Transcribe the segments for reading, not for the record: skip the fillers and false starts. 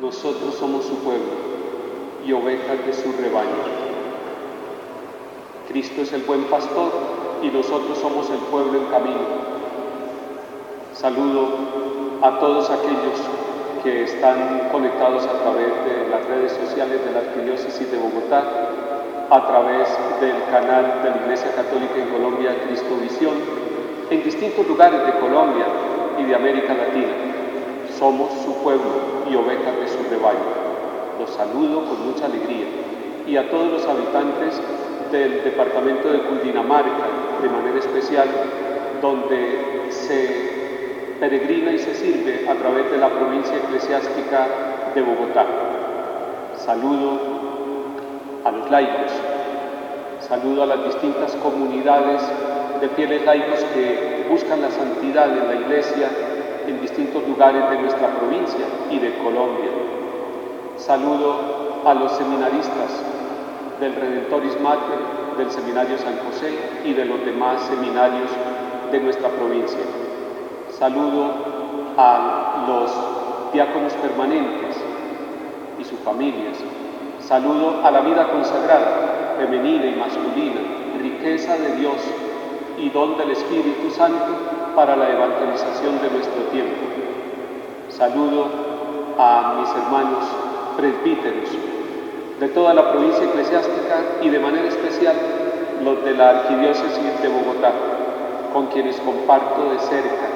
Nosotros somos su pueblo y ovejas de su rebaño. Cristo es el buen pastor y nosotros somos el pueblo en camino. Saludo a todos aquellos que están conectados a través de las redes sociales de la Arquidiócesis de Bogotá, a través del canal de la Iglesia Católica en Colombia, Cristovisión, en distintos lugares de Colombia y de América Latina. Somos su pueblo y ovejas de su rebaño. Los saludo con mucha alegría, y a todos los habitantes del departamento de Cundinamarca, de manera especial, donde se peregrina y se sirve a través de la provincia eclesiástica de Bogotá. Saludo a los laicos, saludo a las distintas comunidades de fieles laicos que buscan la santidad en la Iglesia en distintos lugares de nuestra provincia y de Colombia. Saludo a los seminaristas del Redentoris Mater, del Seminario San José y de los demás seminarios de nuestra provincia. Saludo a los diáconos permanentes y sus familias. Saludo a la vida consagrada, femenina y masculina, riqueza de Dios y don del Espíritu Santo para la evangelización de nuestro tiempo. Saludo a mis hermanos presbíteros de toda la provincia eclesiástica y de manera especial los de la Arquidiócesis de Bogotá, con quienes comparto de cerca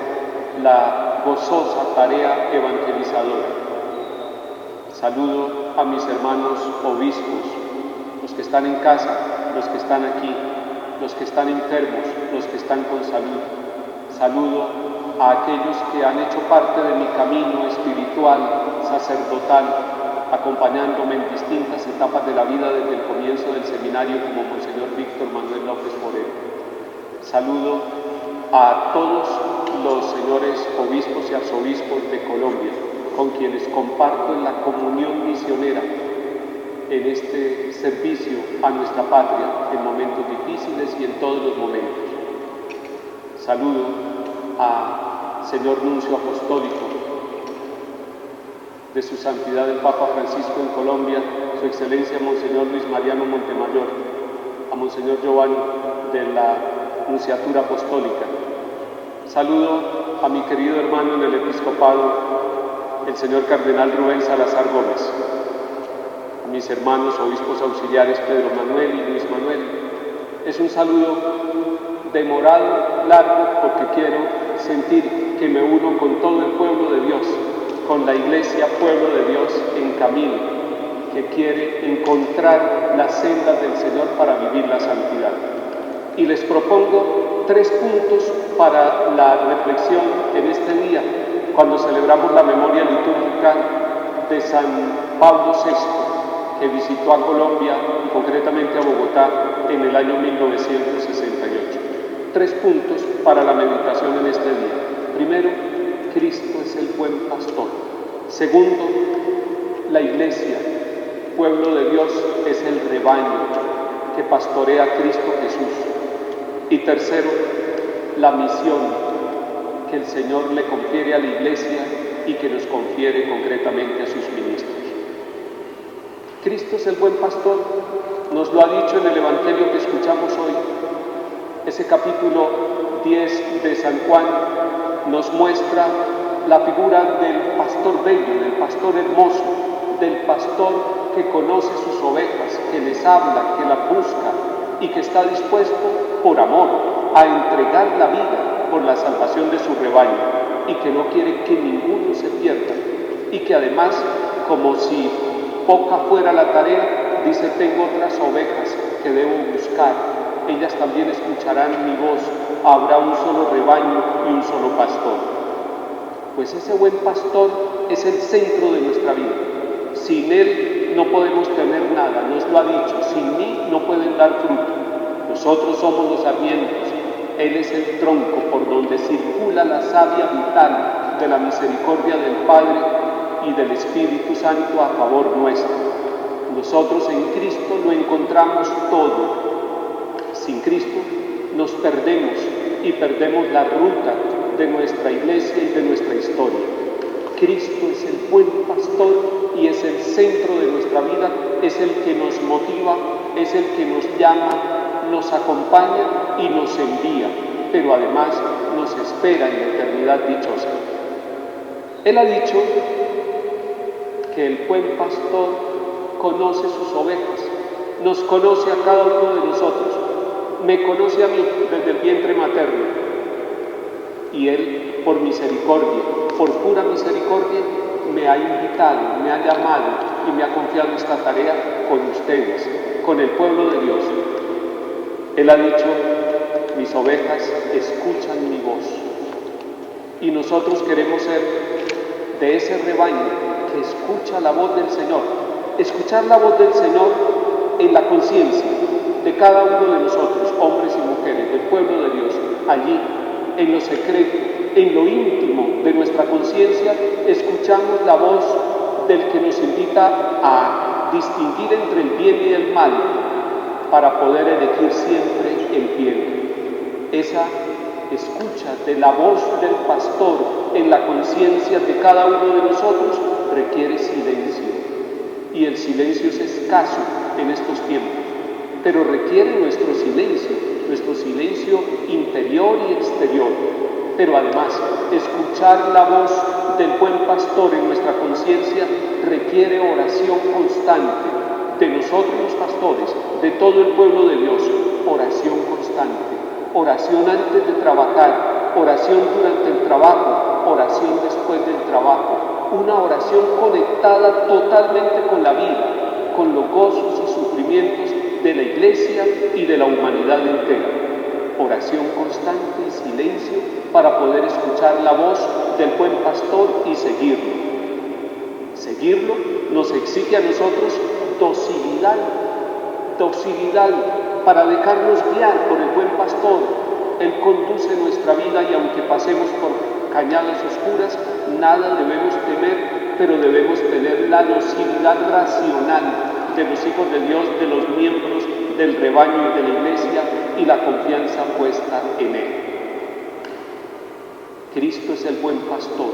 la gozosa tarea evangelizadora. Saludo a mis hermanos obispos, los que están en casa, los que están aquí, los que están enfermos, los que están con salud. Saludo a aquellos que han hecho parte de mi camino espiritual, sacerdotal, acompañándome en distintas etapas de la vida desde el comienzo del seminario, como Monseñor Víctor Manuel López Moreno. Saludo a todos los señores obispos y arzobispos de Colombia, con quienes comparto en la comunión misionera en este servicio a nuestra patria en momentos difíciles y en todos los momentos. Saludo al señor Nuncio Apostólico de su Santidad el Papa Francisco en Colombia, su Excelencia Monseñor Luis Mariano Montemayor, a Monseñor Giovanni de la Nunciatura Apostólica. Saludo a mi querido hermano en el episcopado, el señor Cardenal Rubén Salazar Gómez, a mis hermanos obispos auxiliares Pedro Manuel y Luis Manuel. Es un saludo demorado, largo, porque quiero sentir que me uno con todo el pueblo de Dios, con la Iglesia, pueblo de Dios en camino, que quiere encontrar las sendas del Señor para vivir la santidad. Y les propongo 3 puntos para la reflexión en este día, cuando celebramos la memoria litúrgica de San Pablo VI, que visitó a Colombia y concretamente a Bogotá en el año 1968. 3 puntos para la meditación en este día. Primero, Cristo es el buen pastor. Segundo, la Iglesia, pueblo de Dios, es el rebaño que pastorea a Cristo Jesús. Y tercero, la misión que el Señor le confiere a la Iglesia y que nos confiere concretamente a sus ministros. Cristo es el buen pastor, nos lo ha dicho en el Evangelio que escuchamos hoy. Ese capítulo 10 de San Juan nos muestra la figura del pastor bello, del pastor hermoso, del pastor que conoce sus ovejas, que les habla, que las busca y que está dispuesto por amor a entregar la vida por la salvación de su rebaño y que no quiere que ninguno se pierda y que además, como si poca fuera la tarea, dice: tengo otras ovejas que debo buscar, ellas también escucharán mi voz, habrá un solo rebaño y un solo pastor. Pues ese buen pastor es el centro de nuestra vida. Sin él no podemos tener nada, nos lo ha dicho: sin mí no pueden dar fruto. Nosotros somos los sarmientos, él es el tronco por donde circula la savia vital de la misericordia del Padre y del Espíritu Santo a favor nuestro. Nosotros en Cristo lo encontramos todo. Sin Cristo nos perdemos y perdemos la ruta de nuestra Iglesia y de nuestra historia. Cristo es el buen pastor y es el que nos motiva, es el que nos llama, nos acompaña y nos envía, pero además nos espera en la eternidad dichosa. Él ha dicho que el buen pastor conoce sus ovejas, nos conoce a cada uno de nosotros, me conoce a mí desde el vientre materno, y Él, por misericordia, por pura misericordia, me ha invitado, me ha llamado y me ha confiado esta tarea con ustedes, con el pueblo de Dios. Él ha dicho, mis ovejas escuchan mi voz. Y nosotros queremos ser de ese rebaño que escucha la voz del Señor. Escuchar la voz del Señor en la conciencia de cada uno de nosotros, hombres y mujeres, del pueblo de Dios, allí, en lo secreto, en lo íntimo de nuestra conciencia, escuchamos la voz del que nos invita a distinguir entre el bien y el mal, para poder elegir siempre el bien. Esa escucha de la voz del pastor en la conciencia de cada uno de nosotros requiere silencio. Y el silencio es escaso en estos tiempos, pero requiere nuestro silencio interior y exterior. Pero además, escuchar la voz del buen pastor en nuestra conciencia requiere oración constante de nosotros los pastores, de todo el pueblo de Dios, oración constante, oración antes de trabajar, oración durante el trabajo, oración después del trabajo, una oración conectada totalmente con la vida, con los gozos y sufrimientos de la Iglesia y de la humanidad entera. Oración constante y silencio para poder escuchar la voz del buen pastor y seguirlo. Seguirlo nos exige a nosotros docilidad para dejarnos guiar por el buen pastor. Él conduce nuestra vida y aunque pasemos por cañadas oscuras, nada debemos temer, pero debemos tener la docilidad racional de los hijos de Dios, de los miembros del rebaño y de la Iglesia, y la confianza puesta en Él. Cristo es el buen pastor,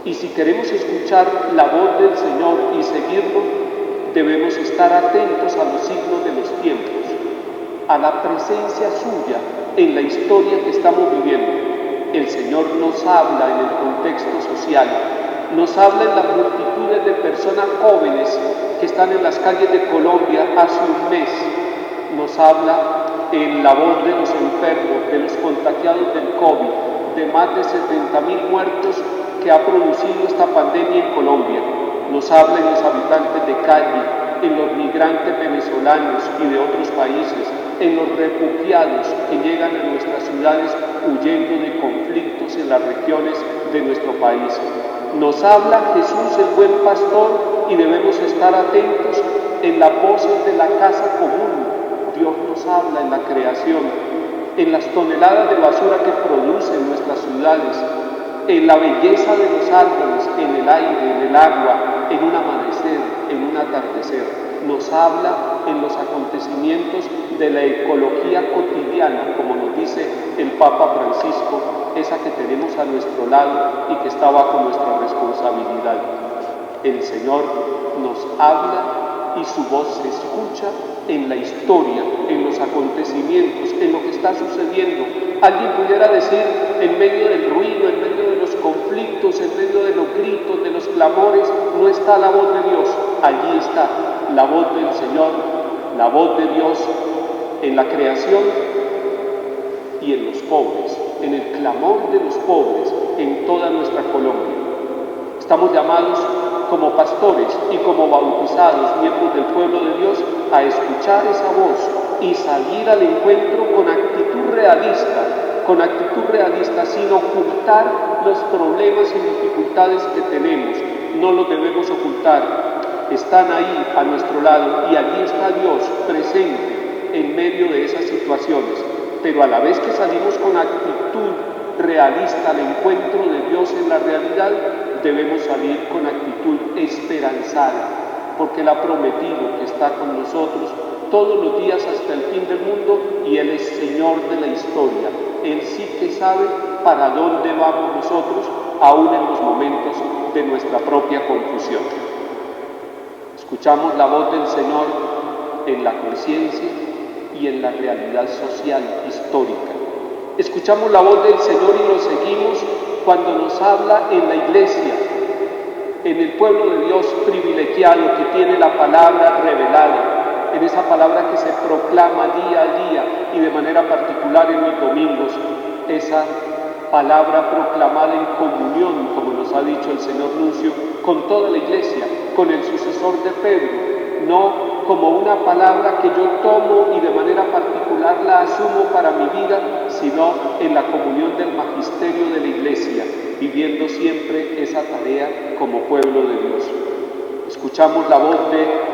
y si queremos escuchar la voz del Señor y seguirlo, debemos estar atentos a los signos de los tiempos, a la presencia suya en la historia que estamos viviendo. El Señor nos habla en el contexto social, nos habla en las multitudes de personas jóvenes que están en las calles de Colombia hace un mes, nos habla en la voz de los enfermos, de los contagiados del COVID, de más de 70.000 muertos que ha producido esta pandemia en Colombia. Nos habla en los habitantes de Cali, en los migrantes venezolanos y de otros países, en los refugiados que llegan a nuestras ciudades huyendo de conflictos en las regiones de nuestro país. Nos habla Jesús, el buen pastor, y debemos estar atentos en las voces de la casa común. Dios nos habla en la creación, en las toneladas de basura que producen nuestras ciudades, en la belleza de los árboles, en el aire, en el agua, en un amanecer, en un atardecer. Nos habla en los acontecimientos de la ecología cotidiana, como nos dice el Papa Francisco, esa que tenemos a nuestro lado y que está bajo nuestra responsabilidad. El Señor nos habla y su voz se escucha en la historia, en los acontecimientos, en lo que está sucediendo. Alguien pudiera decir, en medio del ruido, en medio de los conflictos, en medio de los gritos, de los clamores, no está la voz de Dios. Allí está la voz del Señor, la voz de Dios en la creación y en los pobres, en el clamor de los pobres en toda nuestra Colombia. Estamos llamados como pastores y como bautizados, miembros del pueblo de Dios, a escuchar esa voz y salir al encuentro con actitud realista, sin ocultar los problemas y dificultades que tenemos. No los debemos ocultar, están ahí a nuestro lado y allí está Dios presente en medio de esas situaciones. Pero a la vez que salimos con actitud realista al encuentro de Dios en la realidad, debemos salir con actitud esperanzada, porque Él ha prometido que está con nosotros todos los días hasta el fin del mundo y Él es Señor de la historia. Él sí que sabe para dónde vamos nosotros, aún en los momentos de nuestra propia confusión. Escuchamos la voz del Señor en la conciencia y en la realidad social histórica. Escuchamos la voz del Señor y lo seguimos cuando nos habla en la iglesia, en el pueblo de Dios privilegiado que tiene la palabra revelada, en esa palabra que se proclama día a día y de manera particular en los domingos, esa palabra proclamada en comunión, como nos ha dicho el señor Nuncio, con toda la iglesia, con el sucesor de Pedro, no como una palabra que yo tomo y de manera particular la asumo para mi vida, sino en la comunión del magisterio de la iglesia, viviendo siempre esa tarea como pueblo de Dios. Escuchamos la voz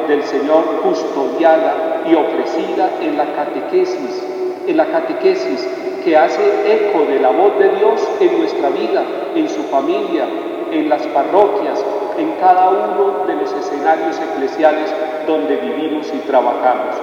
del Señor custodiada y ofrecida en la catequesis que hace eco de la voz de Dios en nuestra vida, en su familia, en las parroquias, en cada uno de los escenarios eclesiales donde vivimos y trabajamos.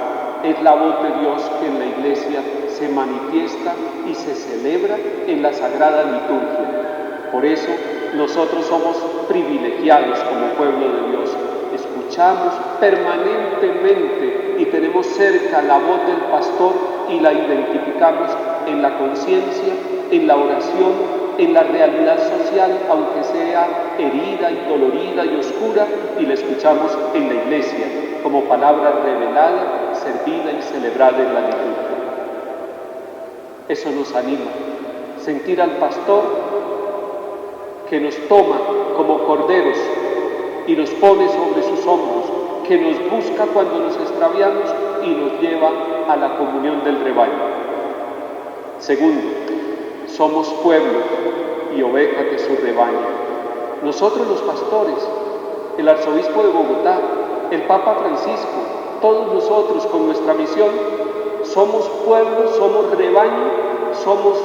Es la voz de Dios que en la iglesia se manifiesta y se celebra en la Sagrada Liturgia. Por eso nosotros somos privilegiados como pueblo de Dios. Escuchamos permanentemente y tenemos cerca la voz del pastor y la identificamos en la conciencia, en la oración, en la realidad social, aunque sea herida y dolorida y oscura, y la escuchamos en la iglesia como palabra revelada, servida y celebrada en la liturgia. Eso nos anima, sentir al pastor que nos toma como corderos y nos pone sobre sus hombros, que nos busca cuando nos extraviamos y nos lleva a la comunión del rebaño. Segundo, somos pueblo y ovejas de su rebaño. Nosotros los pastores, el arzobispo de Bogotá, el Papa Francisco, todos nosotros con nuestra misión, somos pueblo, somos rebaño, somos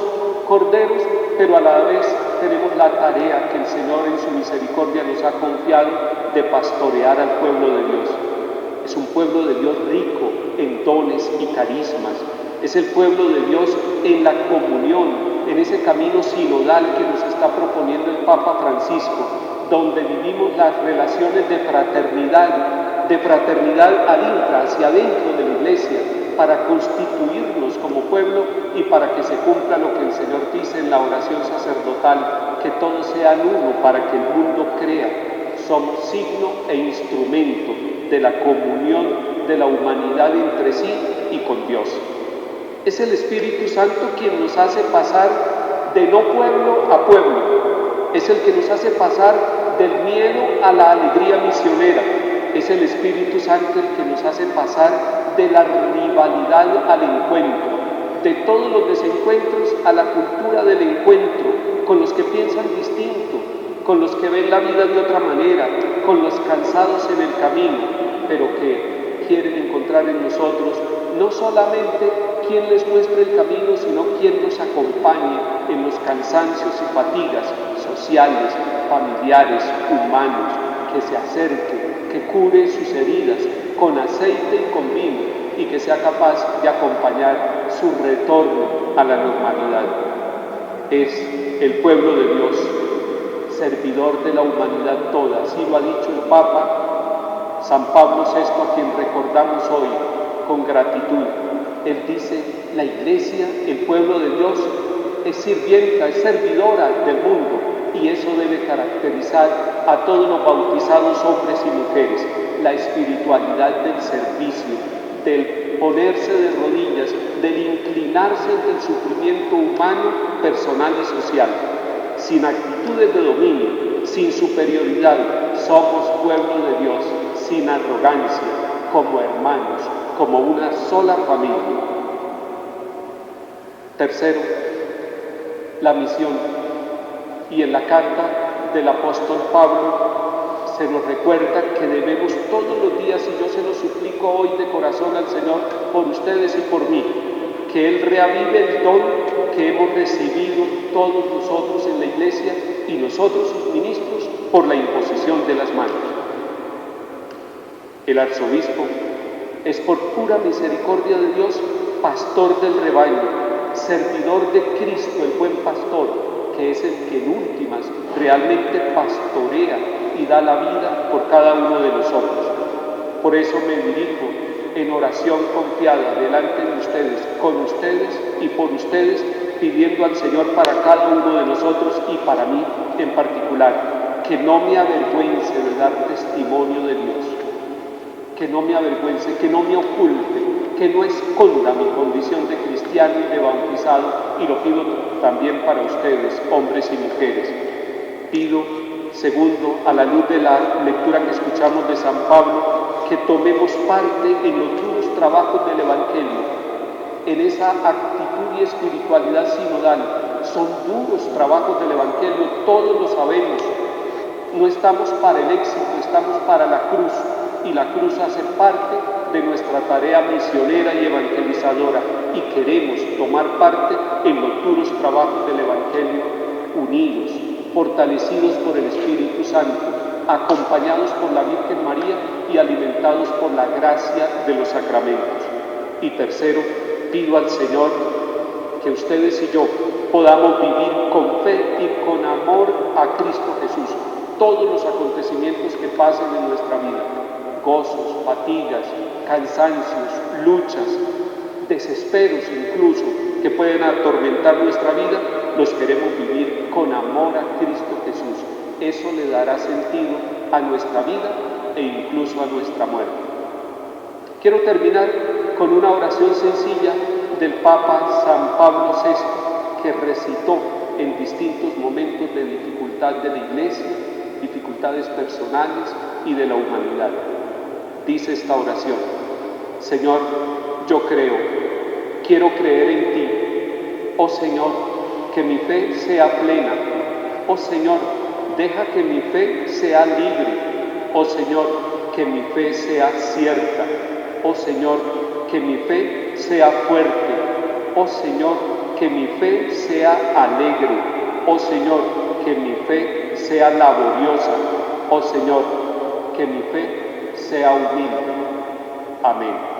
corderos, pero a la vez tenemos la tarea que el Señor en su misericordia nos ha confiado de pastorear al pueblo de Dios. Es un pueblo de Dios rico en dones y carismas. Es el pueblo de Dios en la comunión, en ese camino sinodal que nos está proponiendo el Papa Francisco, donde vivimos las relaciones de fraternidad adintra, hacia adentro de la iglesia, para constituirnos como pueblo y para que se cumpla lo que el Señor dice en la oración sacerdotal, que todos sean uno para que el mundo crea. Somos signo e instrumento de la comunión de la humanidad entre sí y con Dios. Es el Espíritu Santo quien nos hace pasar de no pueblo a pueblo. Es el que nos hace pasar del miedo a la alegría misionera. Es el Espíritu Santo el que nos hace pasar de la rivalidad al encuentro, de todos los desencuentros a la cultura del encuentro, con los que piensan distinto, con los que ven la vida de otra manera, con los cansados en el camino, pero que quieren encontrar en nosotros no solamente quien les muestre el camino, sino quien nos acompañe en los cansancios y fatigas sociales, familiares, humanos, que se acerque, que cure sus heridas con aceite y con vino y que sea capaz de acompañar su retorno a la normalidad. Es el pueblo de Dios, servidor de la humanidad toda, así lo ha dicho el Papa San Pablo VI, a quien recordamos hoy con gratitud. Él dice, la iglesia, el pueblo de Dios, es sirvienta, es servidora del mundo, y eso debe caracterizar a todos los bautizados hombres y mujeres, la espiritualidad del servicio, del ponerse de rodillas, del inclinarse ante el sufrimiento humano, personal y social, sin actitudes de dominio, sin superioridad. Somos pueblo de Dios, sin arrogancia, como hermanos, como una sola familia. Tercero, la misión. Y en la carta del apóstol Pablo se nos recuerda que debemos todos los días, y yo se lo suplico hoy de corazón al Señor, por ustedes y por mí, que Él reavive el don que hemos recibido todos nosotros en la iglesia y nosotros sus ministros por la imposición de las manos. El arzobispo es por pura misericordia de Dios pastor del rebaño, servidor de Cristo, el buen pastor, que es el que en últimas realmente pastorea y da la vida por cada uno de nosotros. Por eso me dirijo en oración confiada delante de ustedes, con ustedes y por ustedes, pidiendo al Señor para cada uno de nosotros y para mí en particular, que no me avergüence de dar testimonio de Dios, que no me avergüence, que no me oculte, que no esconda mi condición de cristiano y de bautizado, y lo pido también para ustedes, hombres y mujeres. Pido, segundo, a la luz de la lectura que escuchamos de San Pablo, que tomemos parte en los duros trabajos del Evangelio, en esa actitud y espiritualidad sinodal. Son duros trabajos del Evangelio, todos lo sabemos. No estamos para el éxito, estamos para la cruz, y la cruz hace parte de nuestra tarea misionera y evangelizadora, y queremos tomar parte en los duros trabajos del Evangelio, unidos, fortalecidos por el Espíritu Santo, acompañados por la Virgen María y alimentados por la gracia de los sacramentos. Y tercero, pido al Señor que ustedes y yo podamos vivir con fe y con amor a Cristo Jesús todos los acontecimientos que pasen en nuestra vida, gozos, fatigas, cansancios, luchas, desesperos incluso que pueden atormentar nuestra vida, los queremos vivir con amor a Cristo Jesús. Eso le dará sentido a nuestra vida e incluso a nuestra muerte. Quiero terminar con una oración sencilla del Papa San Pablo VI, que recitó en distintos momentos de dificultad de la Iglesia, dificultades personales y de la humanidad. Dice esta oración: Señor, yo creo, quiero creer en ti. Oh Señor, que mi fe sea plena. Oh Señor, deja que mi fe sea libre. Oh Señor, que mi fe sea cierta. Oh Señor, que mi fe sea fuerte. Oh Señor, que mi fe sea alegre. Oh Señor, que mi fe sea laboriosa. Oh Señor, que mi fe sea humilde. Amén.